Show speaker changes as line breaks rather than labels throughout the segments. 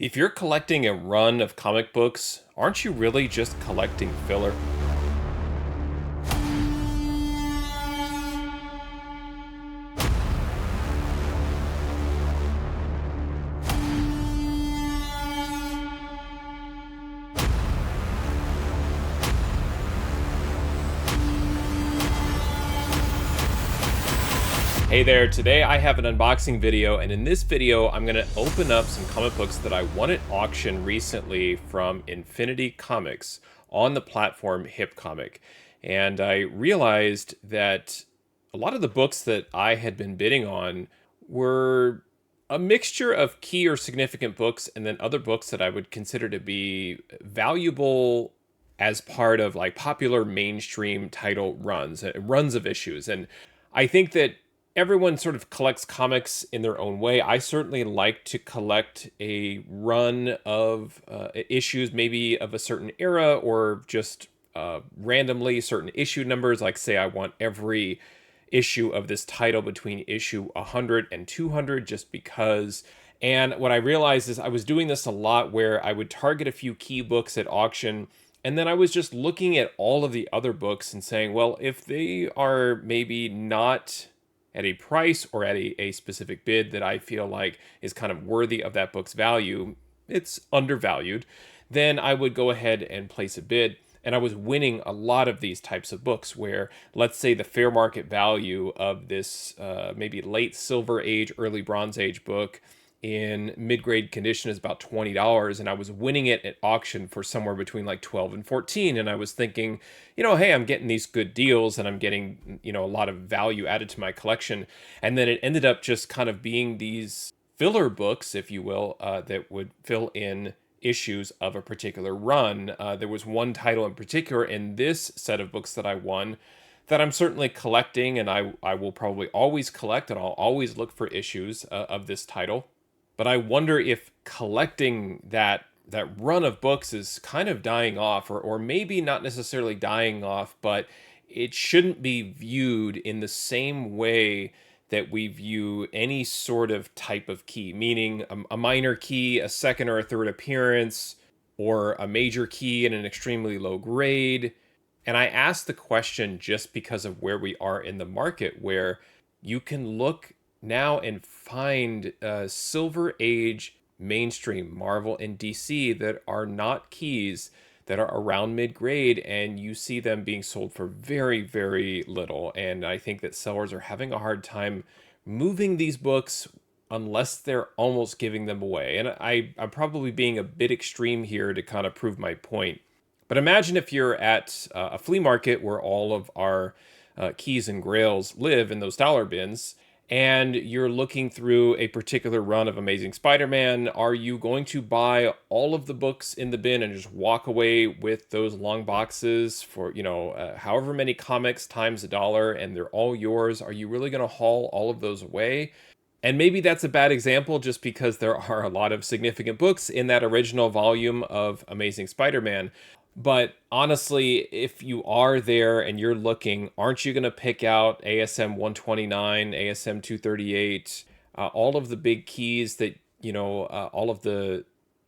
If you're collecting a run of comic books, aren't you really just collecting filler? Hey there, today I have an unboxing video, and in this video I'm going to open up some comic books that I won at auction recently from Infinity Comics on the platform HipComic. And I realized that a lot of the books that I had been bidding on were a mixture of key or significant books and then other books that I would consider to be valuable as part of like popular mainstream title runs of issues. And I think that everyone sort of collects comics in their own way. I certainly like to collect a run of issues, maybe of a certain era or just randomly certain issue numbers. Like, say, I want every issue of this title between issue 100 and 200 just because. And what I realized is I was doing this a lot where I would target a few key books at auction. And then I was just looking at all of the other books and saying, well, if they are maybe not at a price or at a specific bid that I feel like is kind of worthy of that book's value, it's undervalued, then I would go ahead and place a bid. And I was winning a lot of these types of books where, let's say, the fair market value of this maybe late Silver Age, early Bronze Age book in mid-grade condition is about $20, and I was winning it at auction for somewhere between like 12 and 14. And I was thinking, hey, I'm getting these good deals and I'm getting, a lot of value added to my collection. And then it ended up just kind of being these filler books, if you will, that would fill in issues of a particular run. There was one title in particular in this set of books that I won that I'm certainly collecting, and I will probably always collect, and I'll always look for issues of this title. But I wonder if collecting that run of books is kind of dying off, or maybe not necessarily dying off, but it shouldn't be viewed in the same way that we view any sort of type of key, meaning a minor key, a second or a third appearance, or a major key in an extremely low grade. And I ask the question just because of where we are in the market, where you can look now and find Silver Age mainstream Marvel and DC that are not keys, that are around mid-grade, and you see them being sold for very, very little. And I think that sellers are having a hard time moving these books unless they're almost giving them away. And I'm probably being a bit extreme here to kind of prove my point. But imagine if you're at a flea market where all of our keys and grails live in those dollar bins, and you're looking through a particular run of Amazing Spider-Man. Are you going to buy all of the books in the bin and just walk away with those long boxes for, however many comics times $1, and they're all yours? Are you really going to haul all of those away? And maybe that's a bad example just because there are a lot of significant books in that original volume of Amazing Spider-Man. But honestly, if you are there and you're looking, aren't you going to pick out ASM 129, ASM 238, all of the big keys that, all of the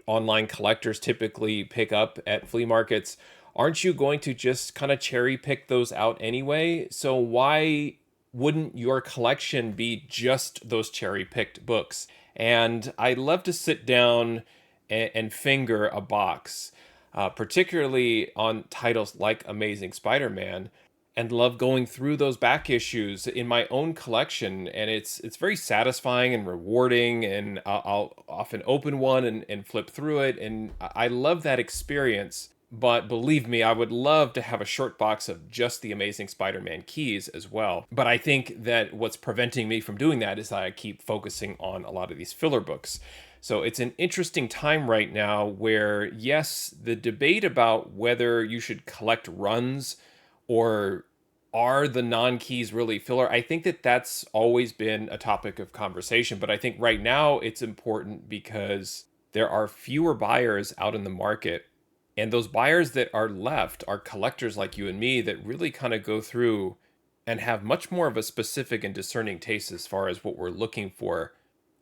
online collectors typically pick up at flea markets? Aren't you going to just kind of cherry pick those out anyway? So why wouldn't your collection be just those cherry picked books? And I love to sit down and finger a box. Particularly on titles like Amazing Spider-Man, and love going through those back issues in my own collection. And it's very satisfying and rewarding, and I'll often open one and flip through it, and I love that experience. But believe me, I would love to have a short box of just the Amazing Spider-Man keys as well. But I think that what's preventing me from doing that is that I keep focusing on a lot of these filler books. So it's an interesting time right now where, yes, the debate about whether you should collect runs or are the non-keys really filler, I think that that's always been a topic of conversation. But I think right now it's important because there are fewer buyers out in the market. And those buyers that are left are collectors like you and me that really kind of go through and have much more of a specific and discerning taste as far as what we're looking for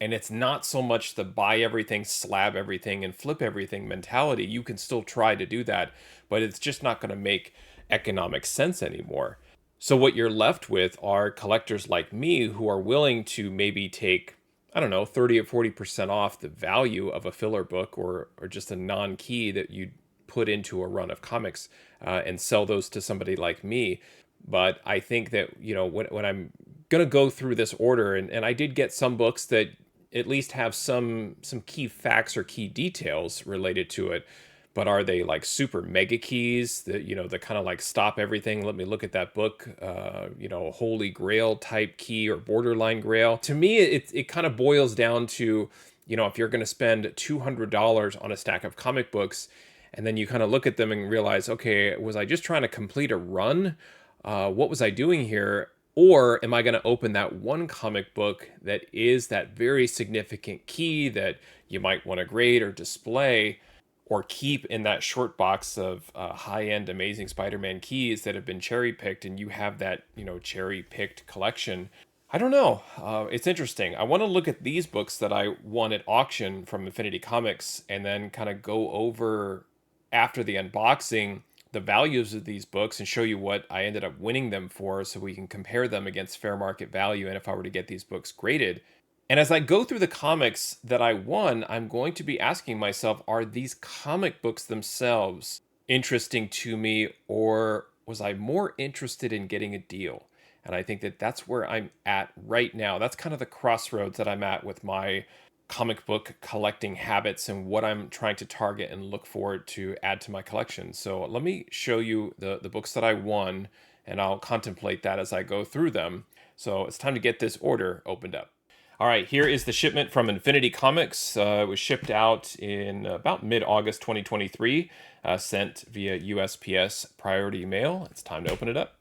And it's not so much the buy everything, slab everything, and flip everything mentality. You can still try to do that, but it's just not going to make economic sense anymore. So what you're left with are collectors like me who are willing to maybe take, I don't know, 30 or 40% off the value of a filler book, or just a non-key that you put into a run of comics, and sell those to somebody like me. But I think that, when I'm going to go through this order, and I did get some books that at least have some key facts or key details related to it, but are they like super mega keys that, that kind of like stop everything, let me look at that book, holy grail type key or borderline grail? To me, it kind of boils down to, if you're going to spend $200 on a stack of comic books, and then you kind of look at them and realize, okay, was I just trying to complete a run? What was I doing here? Or am I going to open that one comic book that is that very significant key that you might want to grade or display, or keep in that short box of high-end Amazing Spider-Man keys that have been cherry-picked, and you have that, cherry-picked collection? I don't know. It's interesting. I want to look at these books that I won at auction from Infinity Comics, and then kind of go over, after the unboxing, the values of these books, and show you what I ended up winning them for, so we can compare them against fair market value, and if I were to get these books graded. And as I go through the comics that I won, I'm going to be asking myself, are these comic books themselves interesting to me, or was I more interested in getting a deal? And I think that that's where I'm at right now. That's kind of the crossroads that I'm at with my comic book collecting habits, and what I'm trying to target and look forward to add to my collection. So let me show you the books that I won, and I'll contemplate that as I go through them. So it's time to get this order opened up. All right, here is the shipment from Infinity Comics. It was shipped out in about mid-August 2023, sent via USPS priority mail. It's time to open it up.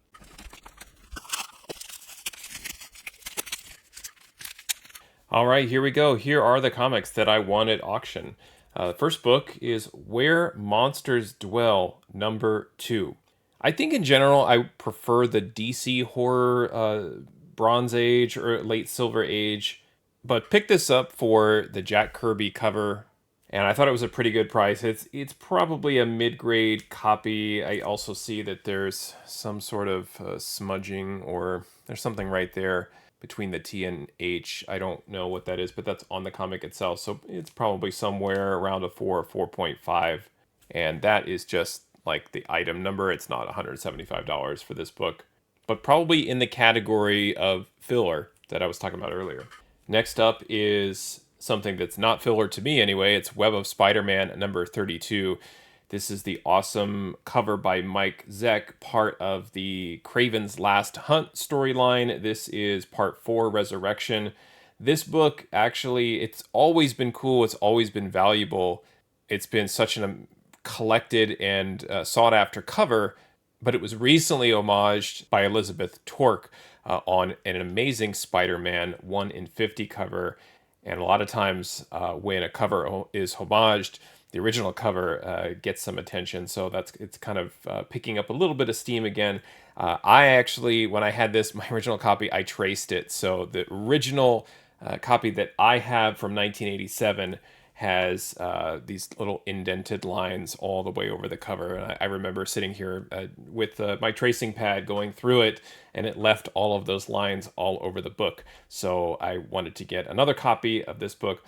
All right, here we go. Here are the comics that I won at auction. The first book is Where Monsters Dwell, #2. I think in general I prefer the DC horror Bronze Age or late Silver Age, but picked this up for the Jack Kirby cover, and I thought it was a pretty good price. It's probably a mid-grade copy. I also see that there's some sort of smudging, or there's something right there between the T and H. I don't know what that is, but that's on the comic itself, so it's probably somewhere around a 4 or 4.5, and that is just like the item number. It's not $175 for this book, but probably in the category of filler that I was talking about earlier. Next up is something that's not filler to me anyway. It's Web of Spider-Man #32. This is the awesome cover by Mike Zeck, part of the Kraven's Last Hunt storyline. This is part 4, Resurrection. This book, actually, it's always been cool. It's always been valuable. It's been such a collected and sought-after cover, but it was recently homaged by Elizabeth Tork on an Amazing Spider-Man 1 in 50 cover. And a lot of times when a cover is homaged, the original cover gets some attention, so it's kind of picking up a little bit of steam again. I actually, when I had my original copy, I traced it. So the original copy that I have from 1987 has these little indented lines all the way over the cover. And I remember sitting here with my tracing pad going through it, and it left all of those lines all over the book. So I wanted to get another copy of this book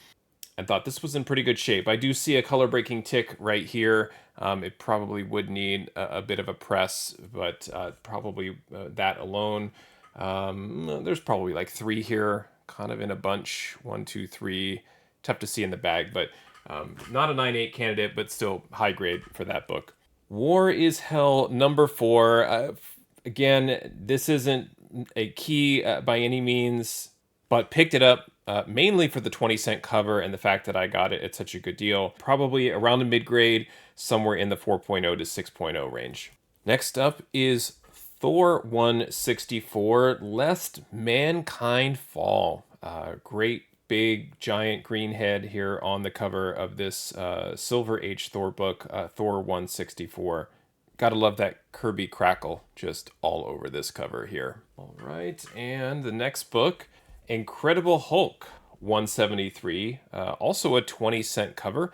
and thought this was in pretty good shape. I do see a color breaking tick right here. It probably would need a bit of a press, but probably that alone. There's probably like 3 here, kind of in a bunch. 1, 2, 3. Tough to see in the bag, but not a 9.8 candidate, but still high grade for that book. War is Hell #4. Again, this isn't a key by any means, but picked it up mainly for the 20-cent cover and the fact that I got it at such a good deal. Probably around a mid-grade, somewhere in the 4.0 to 6.0 range. Next up is Thor 164, Lest Mankind Fall. Great big giant green head here on the cover of this Silver Age Thor book, Thor 164. Gotta love that Kirby crackle just all over this cover here. All right, and the next book, Incredible Hulk 173, also a 20-cent cover.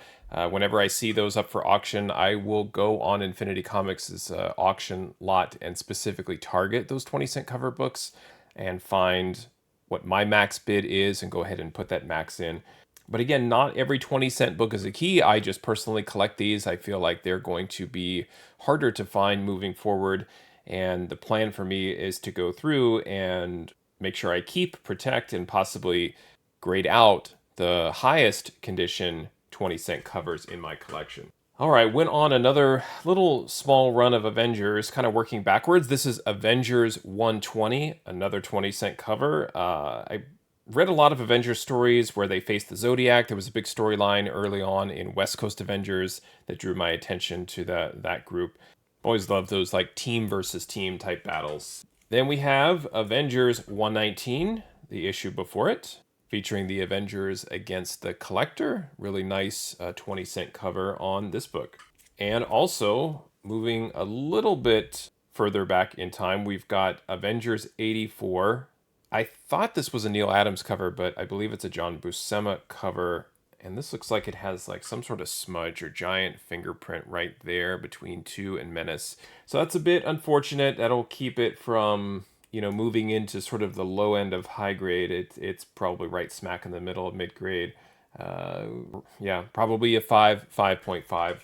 Whenever I see those up for auction, I will go on Infinity Comics' auction lot and specifically target those 20-cent cover books and find what my max bid is and go ahead and put that max in. But again, not every 20-cent book is a key. I just personally collect these. I feel like they're going to be harder to find moving forward. And the plan for me is to go through and make sure I keep, protect, and possibly grade out the highest condition 20-cent covers in my collection. All right, went on another little small run of Avengers, kind of working backwards. This is Avengers 120, another 20-cent cover. I read a lot of Avengers stories where they faced the Zodiac. There was a big storyline early on in West Coast Avengers that drew my attention to that group. Always loved those like team versus team type battles. Then we have Avengers 119, the issue before it, featuring the Avengers against the Collector. Really nice 20-cent cover on this book. And also, moving a little bit further back in time, we've got Avengers 84. I thought this was a Neil Adams cover, but I believe it's a John Buscema cover. And this looks like it has like some sort of smudge or giant fingerprint right there between 2 and Menace. So that's a bit unfortunate. That'll keep it from, moving into sort of the low end of high grade. It's probably right smack in the middle of mid grade. Yeah, probably a 5.5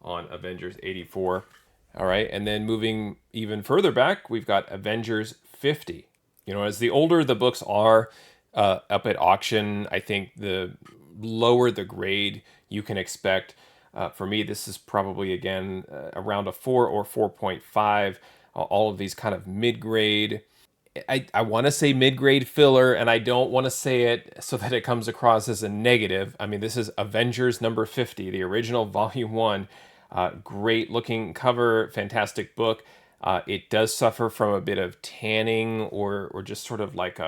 on Avengers 84. All right, and then moving even further back, we've got Avengers 50. As the older the books are up at auction, I think the lower the grade you can expect. For me, this is probably, again, around a 4 or 4.5. All of these kind of mid-grade. I want to say mid-grade filler, and I don't want to say it so that it comes across as a negative. I mean, this is Avengers number 50, the original volume 1. Great looking cover, fantastic book. It does suffer from a bit of tanning or just sort of like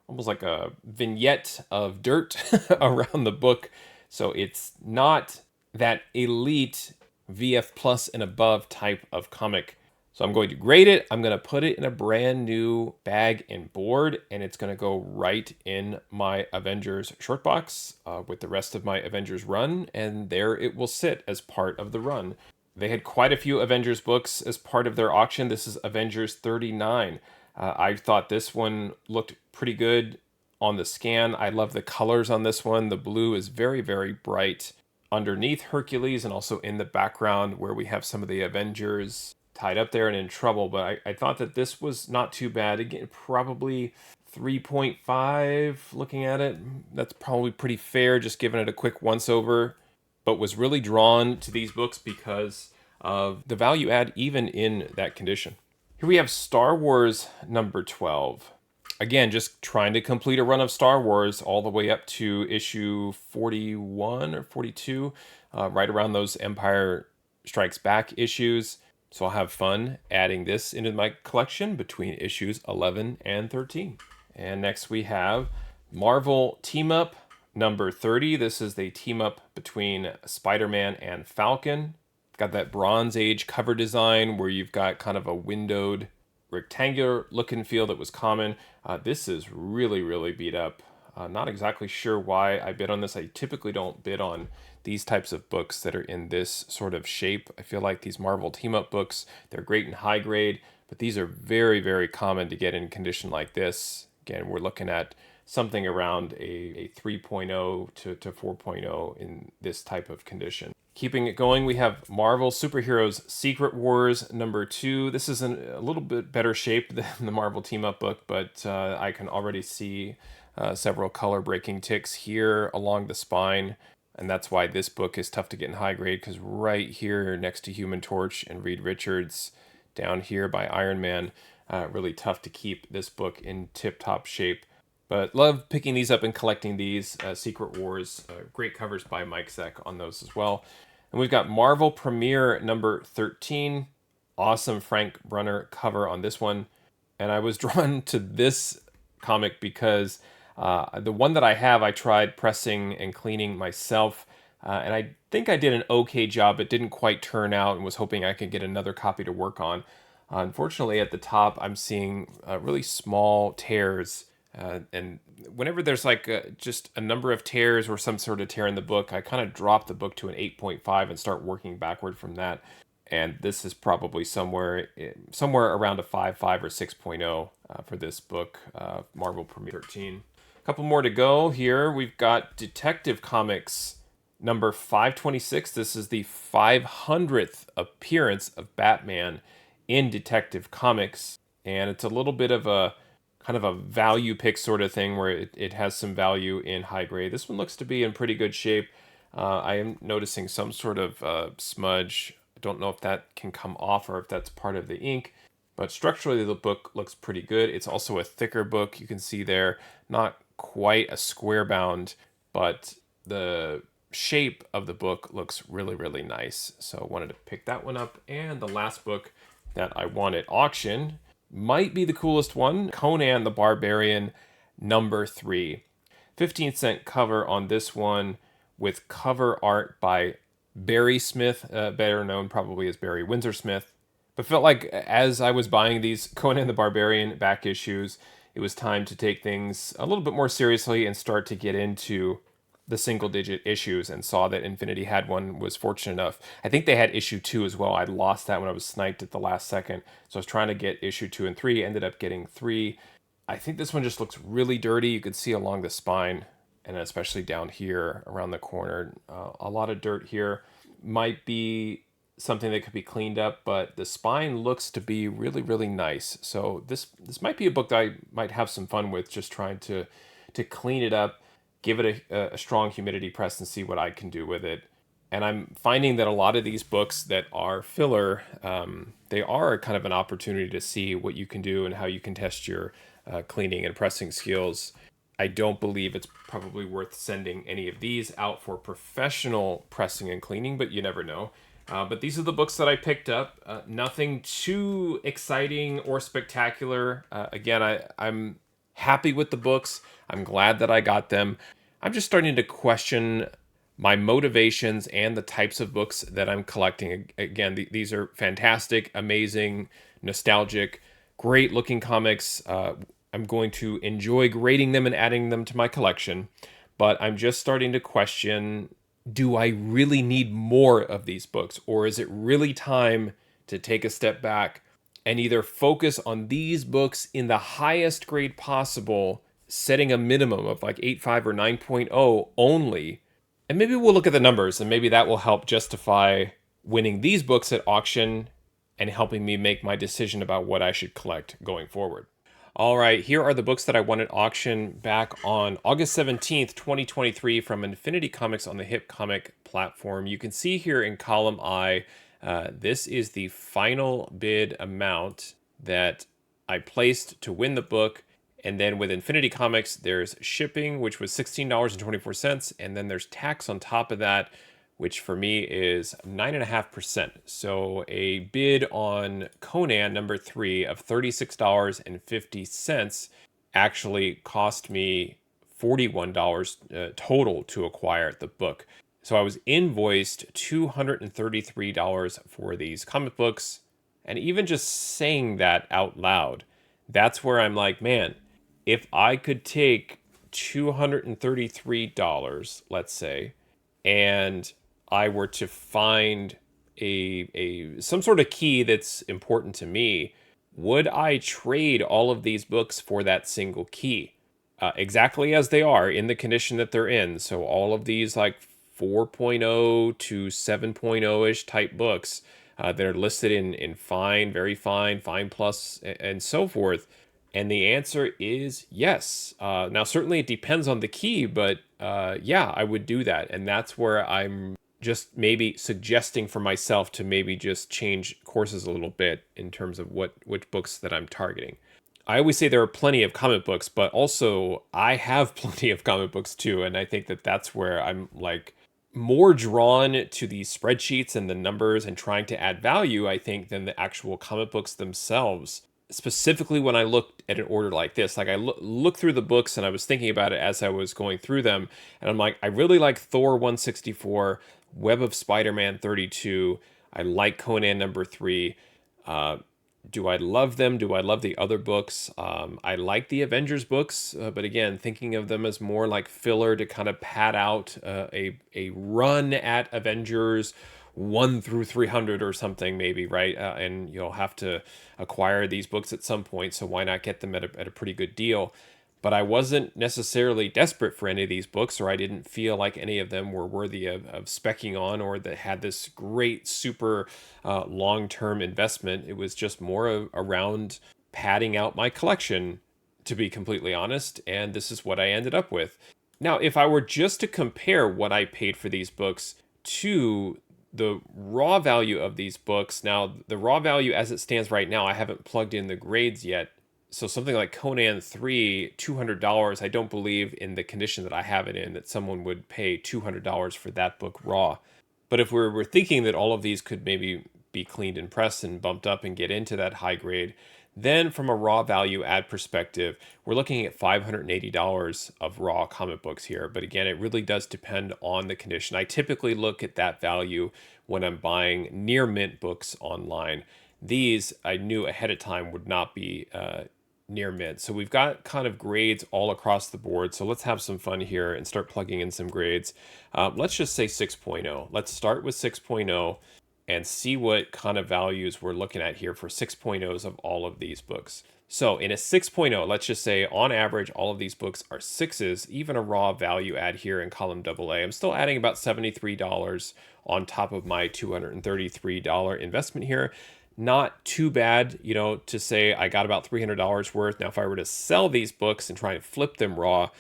almost like a vignette of dirt around the book. So it's not that elite VF plus and above type of comic. So I'm going to grade it. I'm going to put it in a brand new bag and board, and it's going to go right in my Avengers short box with the rest of my Avengers run, and there it will sit as part of the run. They had quite a few Avengers books as part of their auction. This is Avengers 39. I thought this one looked pretty good on the scan. I love the colors on this one. The blue is very, very bright underneath Hercules and also in the background where we have some of the Avengers tied up there and in trouble. But I thought that this was not too bad. Again, probably 3.5 looking at it. That's probably pretty fair, just giving it a quick once over. But was really drawn to these books because of the value add even in that condition. Here we have Star Wars number 12. Again, just trying to complete a run of Star Wars all the way up to issue 41 or 42, right around those Empire Strikes Back issues. So I'll have fun adding this into my collection between issues 11 and 13. And next we have Marvel Team Up number 30. This is the team up between Spider-Man and Falcon. Got that Bronze Age cover design where you've got kind of a windowed rectangular look and feel that was common. This is really, really beat up. Not exactly sure why I bid on this. I typically don't bid on these types of books that are in this sort of shape. I feel like these Marvel team-up books, they're great in high grade, but these are very, very common to get in condition like this. Again, we're looking at something around a 3.0 to 4.0 in this type of condition. Keeping it going, we have Marvel Superheroes Secret Wars number 2. This is in a little bit better shape than the Marvel team-up book, but I can already see several color-breaking ticks here along the spine, and that's why this book is tough to get in high grade, because right here next to Human Torch and Reed Richards, down here by Iron Man, really tough to keep this book in tip-top shape. But love picking these up and collecting these. Secret Wars, great covers by Mike Zeck on those as well. And we've got Marvel Premiere number 13. Awesome Frank Brunner cover on this one. And I was drawn to this comic because the one that I have, I tried pressing and cleaning myself. And I think I did an okay job. It didn't quite turn out and was hoping I could get another copy to work on. Unfortunately, at the top, I'm seeing really small tears And whenever there's like just a number of tears or some sort of tear in the book, I kind of drop the book to an 8.5 and start working backward from that. And this is probably somewhere around a 5.5 or 6.0 for this book, Marvel Premiere 13. A couple more to go here. We've got Detective Comics number 526. This is the 500th appearance of Batman in Detective Comics. And it's a little bit of a kind of a value pick sort of thing where it has some value in high grade. This one looks to be in pretty good shape. I am noticing some sort of smudge. I don't know if that can come off or if that's part of the ink, but structurally the book looks pretty good. It's also a thicker book. You can see there, not quite a square bound, but the shape of the book looks really, really nice. So I wanted to pick that one up. And the last book that I won at auction might be the coolest one, Conan the Barbarian number 3. 15-cent cover on this one with cover art by Barry Smith, better known probably as Barry Windsor Smith. But felt like as I was buying these Conan the Barbarian back issues, it was time to take things a little bit more seriously and start to get into the single digit issues, and saw that Infinity had one, was fortunate enough. I think they had issue 2 as well. I lost that when I was sniped at the last second. So I was trying to get issue 2 and 3, ended up getting 3. I think this one just looks really dirty. You could see along the spine and especially down here around the corner. A lot of dirt here. Might be something that could be cleaned up, but the spine looks to be really, really nice. So this might be a book that I might have some fun with, just trying to clean it up, give it a strong humidity press and see what I can do with it. And I'm finding that a lot of these books that are filler, they are kind of an opportunity to see what you can do and how you can test your cleaning and pressing skills. I don't believe it's probably worth sending any of these out for professional pressing and cleaning, but you never know. But these are the books that I picked up. Nothing too exciting or spectacular. Again, I'm happy with the books. I'm glad that I got them. I'm just starting to question my motivations and the types of books that I'm collecting. Again, these are fantastic, amazing, nostalgic, great looking comics. I'm going to enjoy grading them and adding them to my collection, but I'm just starting to question, do I really need more of these books, or is it really time to take a step back and either focus on these books in the highest grade possible, setting a minimum of like 8.5 or 9.0 only, and maybe we'll look at the numbers and maybe that will help justify winning these books at auction and helping me make my decision about what I should collect going forward. All right, here are the books that I won at auction back on August 17th, 2023 from Infinity Comics on the HipComic platform. You can see here in column I, this is the final bid amount that I placed to win the book. And then with Infinity Comics, there's shipping, which was $16.24. And then there's tax on top of that, which for me is 9.5%. So a bid on Conan number 3 of $36.50 actually cost me $41 total to acquire the book. So I was invoiced $233 for these comic books. And even just saying that out loud, that's where I'm like, man, if I could take $233, let's say, and I were to find some sort of key that's important to me, would I trade all of these books for that single key? Exactly as they are, in the condition that they're in. So all of these like 4.0 to 7.0-ish type books that are listed in fine, very fine, fine plus, and so forth. And the answer is yes. Now, certainly it depends on the key, but yeah, I would do that. And that's where I'm just maybe suggesting for myself to maybe just change courses a little bit in terms of which books that I'm targeting. I always say there are plenty of comic books, but also I have plenty of comic books too. And I think that that's where I'm like more drawn to these spreadsheets and the numbers and trying to add value, I think, than the actual comic books themselves. Specifically when I looked at an order like this, like I looked through the books and I was thinking about it as I was going through them. And I'm like, I really like Thor 164, Web of Spider-Man 32. I like Conan number 3. Do I love them? Do I love the other books? I like the Avengers books, but again, thinking of them as more like filler to kind of pad out a run at Avengers 1 through 300 or something, maybe, right? And you'll have to acquire these books at some point, so why not get them at a pretty good deal? But I wasn't necessarily desperate for any of these books, or I didn't feel like any of them were worthy of specking on, or that had this great, super long term investment. It was just more around padding out my collection, to be completely honest. And this is what I ended up with. Now, if I were just to compare what I paid for these books to the raw value of these books, now the raw value as it stands right now, I haven't plugged in the grades yet. So something like Conan 3, $200, I don't believe in the condition that I have it in that someone would pay $200 for that book raw. But if we're thinking that all of these could maybe be cleaned and pressed and bumped up and get into that high grade, then from a raw value add perspective, we're looking at $580 of raw comic books here. But again, it really does depend on the condition. I typically look at that value when I'm buying near mint books online. These I knew ahead of time would not be near mint. So we've got kind of grades all across the board. So let's have some fun here and start plugging in some grades. Let's just say 6.0. Let's start with 6.0 and see what kind of values we're looking at here for 6.0s of all of these books. So in a 6.0, let's just say on average, all of these books are sixes, even a raw value add here in column AA. I'm still adding about $73 on top of my $233 investment here. Not too bad, to say I got about $300 worth. Now, if I were to sell these books and try and flip them raw,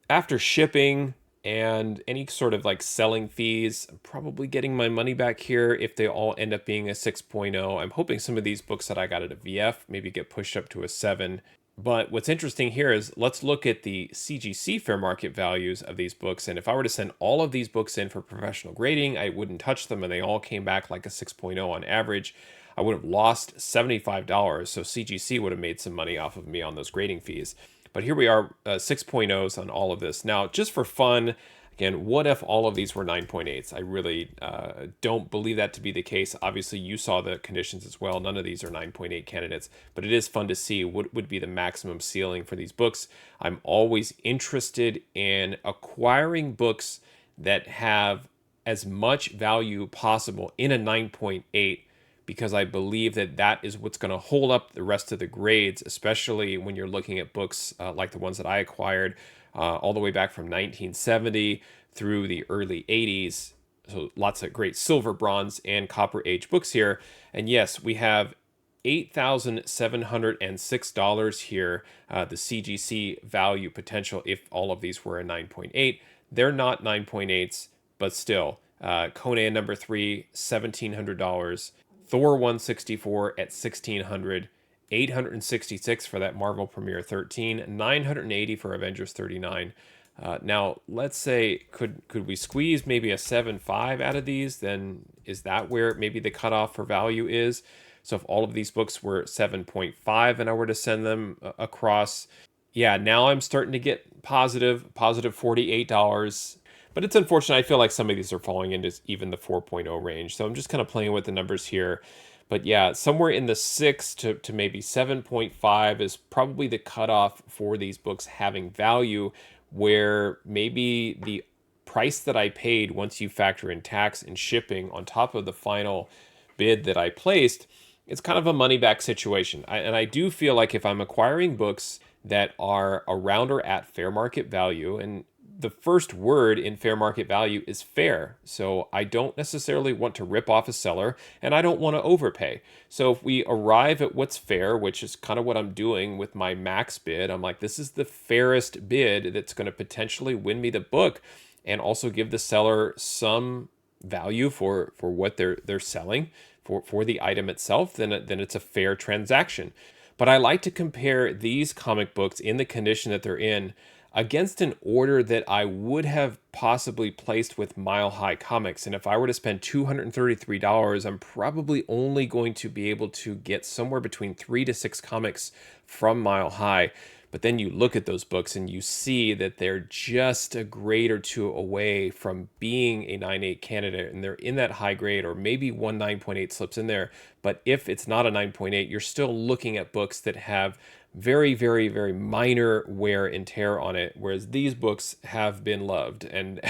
after shipping and any sort of like selling fees, I'm probably getting my money back here if they all end up being a 6.0. I'm hoping some of these books that I got at a VF maybe get pushed up to a 7. But what's interesting here is let's look at the CGC fair market values of these books. And if I were to send all of these books in for professional grading, I wouldn't touch them and they all came back like a 6.0 on average. I would have lost $75. So CGC would have made some money off of me on those grading fees. But here we are, 6.0s on all of this. Now, just for fun, again, what if all of these were 9.8s? I really don't believe that to be the case. Obviously, you saw the conditions as well. None of these are 9.8 candidates, but it is fun to see what would be the maximum ceiling for these books. I'm always interested in acquiring books that have as much value possible in a 9.8, because I believe that that is what's going to hold up the rest of the grades, especially when you're looking at books like the ones that I acquired all the way back from 1970 through the early 80s. So lots of great silver, bronze, and copper age books here. And yes, we have $8,706 here, the CGC value potential if all of these were a 9.8. They're not 9.8s, but still. Conan number 3, $1,700. Thor 164 at 1,600, 866 for that Marvel Premiere 13, 980 for Avengers 39. Now, let's say, could we squeeze maybe a 7.5 out of these? Then is that where maybe the cutoff for value is? So if all of these books were 7.5 and I were to send them across, yeah, now I'm starting to get positive $48. But it's unfortunate. I feel like some of these are falling into even the 4.0 range. So I'm just kind of playing with the numbers here. But yeah, somewhere in the 6 to maybe 7.5 is probably the cutoff for these books having value, where maybe the price that I paid, once you factor in tax and shipping on top of the final bid that I placed, it's kind of a money back situation. And I do feel like if I'm acquiring books that are around or at fair market value, and the first word in fair market value is fair. So I don't necessarily want to rip off a seller and I don't want to overpay. So if we arrive at what's fair, which is kind of what I'm doing with my max bid, I'm like, this is the fairest bid that's going to potentially win me the book and also give the seller some value for what they're selling for the item itself, then it's a fair transaction. But I like to compare these comic books in the condition that they're in against an order that I would have possibly placed with Mile High Comics. And if I were to spend $233, I'm probably only going to be able to get somewhere between 3 to 6 comics from Mile High. But then you look at those books and you see that they're just a grade or two away from being a 9.8 candidate, and they're in that high grade, or maybe one 9.8 slips in there. But if it's not a 9.8, you're still looking at books that have very, very, very minor wear and tear on it, whereas these books have been loved. And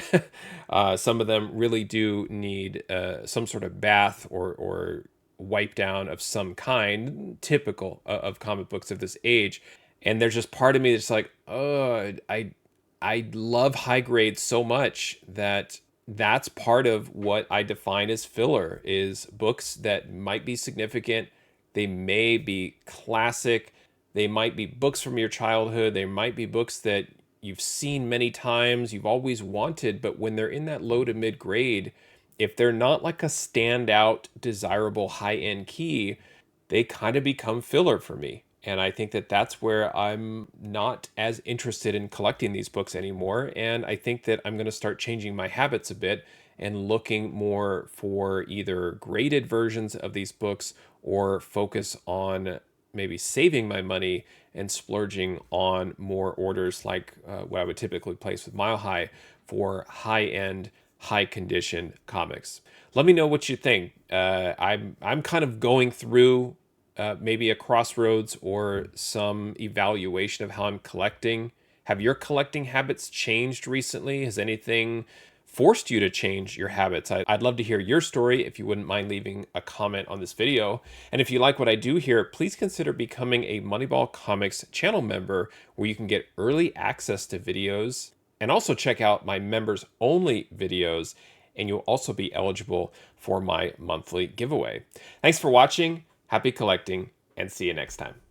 some of them really do need some sort of bath or wipe down of some kind, typical of comic books of this age. And there's just part of me that's like, oh, I love high grade so much that that's part of what I define as filler, is books that might be significant. They may be classic. They might be books from your childhood. They might be books that you've seen many times, you've always wanted, but when they're in that low to mid grade, if they're not like a standout, desirable high end key, they kind of become filler for me. And I think that that's where I'm not as interested in collecting these books anymore. And I think that I'm going to start changing my habits a bit and looking more for either graded versions of these books, or focus on maybe saving my money and splurging on more orders like what I would typically place with Mile High for high end, high condition comics. Let me know what you think. I'm kind of going through maybe a crossroads or some evaluation of how I'm collecting. Have your collecting habits changed recently? Has anything forced you to change your habits? I'd love to hear your story, if you wouldn't mind leaving a comment on this video. And if you like what I do here, please consider becoming a Moneyball Comics channel member, where you can get early access to videos and also check out my members only videos. And you'll also be eligible for my monthly giveaway. Thanks for watching. Happy collecting, and see you next time.